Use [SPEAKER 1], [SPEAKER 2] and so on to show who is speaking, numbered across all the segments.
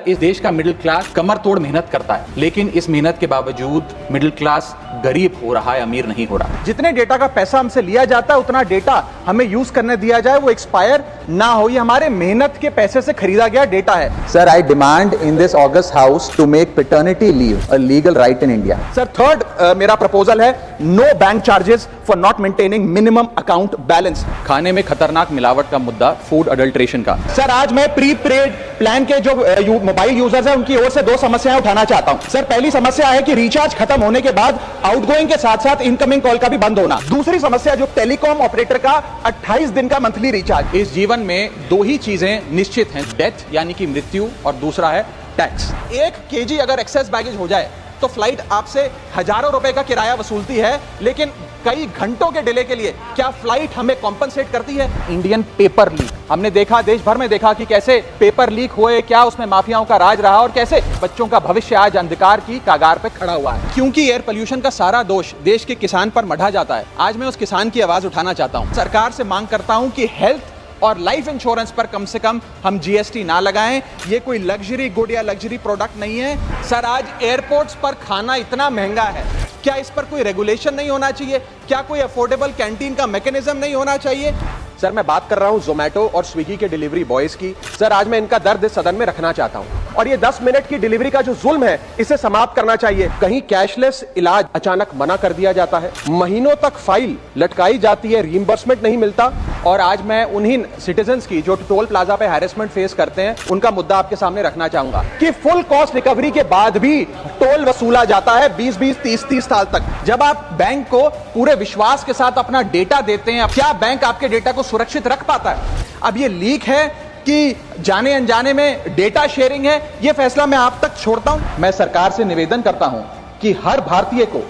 [SPEAKER 1] इस देश का मिडिल क्लास कमर तोड़ मेहनत करता है, लेकिन इस मेहनत के बावजूद मिडिल क्लास गरीब हो रहा है, अमीर नहीं हो रहा।
[SPEAKER 2] जितने डेटा का पैसा हमसे लिया जाता है उतना डेटा हमें यूज करने दिया जाए, वो एक्सपायर ना हो। ये हमारे मेहनत के पैसे से खरीदा गया डेटा है।
[SPEAKER 3] Sir, I demand in this August House to make paternity leave a legal right in India.
[SPEAKER 2] Sir third मेरा प्रपोजल है no bank charges for not maintaining minimum account balance.
[SPEAKER 1] खाने में खतरनाक मिलावट का मुद्दा, फूड अडल्ट्रेशन का।
[SPEAKER 2] सर आज मैं प्री पेड प्लान के जो मोबाइल यूजर्स हैं उनकी ओर से दो समस्याएं उठाना चाहता हूं। सर पहली समस्या है कि रिचार्ज खत्म होने के बाद आउटगोइंग के साथ साथ इनकमिंग कॉल का भी बंद होना। दूसरी समस्या जो टेलीकॉम ऑपरेटर का 28 दिन का मंथली रिचार्ज।
[SPEAKER 1] इस जीवन में दो ही चीजें निश्चित हैं, डेथ यानी कि मृत्यु, और दूसरा है टैक्स।
[SPEAKER 2] 1 केजी अगर एक्सेस बैगेज हो जाए तो फ्लाइट आपसे हजारों रुपए का किराया वसूलती है, लेकिन कई घंटों के डिले के लिए क्या फ्लाइट हमें कॉम्पनसेट करती है?
[SPEAKER 1] इंडियन पेपर लीक हमने देखा, देश भर में देखा कि कैसे पेपर लीक हुए, क्या उसमें माफियाओं का राज रहा और कैसे बच्चों का भविष्य आज अंधकार की कागार पे खड़ा हुआ है।
[SPEAKER 2] क्योंकि एयर पोल्यूशन का सारा दोष देश के किसान पर मढ़ा जाता है। आज मैं उस किसान की आवाज उठाना चाहता हूं। सरकार से मांग करता हूं कि हेल्थ और लाइफ इंश्योरेंस पर कम से कम हम जीएसटी ना लगाएं। ये कोई लग्जरी गुड या लग्जरी प्रोडक्ट नहीं है। सर आज एयरपोर्ट्स पर खाना इतना महंगा है, क्या इस पर कोई रेगुलेशन नहीं होना चाहिए? क्या कोई अफोर्डेबल कैंटीन का मैकेनिज्म नहीं होना चाहिए? सर मैं बात कर रहा हूं जोमेटो और स्विगी के डिलीवरी बॉयज की। सर आज मैं इनका दर्द सदन में रखना चाहता हूं, और ये 10 मिनट की डिलीवरी का जो जुल्म है इसे समाप्त करना चाहिए। कहीं कैशलेस इलाज अचानक मना कर दिया जाता है, महीनों तक फाइल लटकाई जाती है, रीइंबर्समेंट नहीं मिलता। और आज मैं उन्हीं सिटीजन्स की जो टोल प्लाजा पे हैरेसमेंट फेस करते हैं उनका मुद्दा आपके सामने रखना चाहूंगा कि फुल कॉस्ट रिकवरी के बाद भी टोल वसूला जाता है 20-20, 30-30 साल तक। जब आप बैंक को पूरे विश्वास के साथ अपना डेटा देते हैं, क्या बैंक आपके डेटा को सुरक्षित रख पाता है? अब ये लीक है कि जाने अनजाने में डेटा शेयरिंग है, ये फैसला मैं आप तक छोड़ता हूं।
[SPEAKER 1] मैं सरकार से निवेदन करता हूं कि हर भारतीय को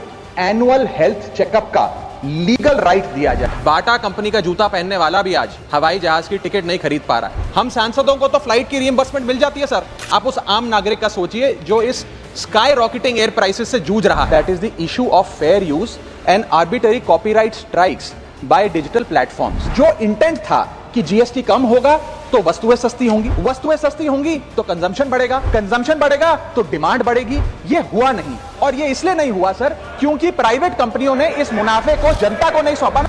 [SPEAKER 1] एनुअल हेल्थ चेकअप का लीगल राइट दिया जाए। बाटा कंपनी का जूता पहनने वाला भी आज हवाई जहाज की टिकट नहीं खरीद पा रहा है।
[SPEAKER 2] हम सांसदों को तो फ्लाइट की रीइंबर्समेंट मिल जाती है सर, आप उस आम नागरिक का सोचिए जो इस स्काई रॉकेटिंग एयर प्राइसेस से जूझ रहा है।
[SPEAKER 1] That is the issue of fair use and arbitrary copyright strikes by digital platforms.
[SPEAKER 2] जो इंटेंट था कि जीएसटी कम होगा तो वस्तुएं सस्ती होंगी, वस्तुएं सस्ती होंगी तो कंजम्पशन बढ़ेगा, कंजम्पशन बढ़ेगा तो डिमांड बढ़ेगी। ये हुआ नहीं, और ये इसलिए नहीं हुआ सर क्योंकि प्राइवेट कंपनियों ने इस मुनाफे को जनता को नहीं सौंपा।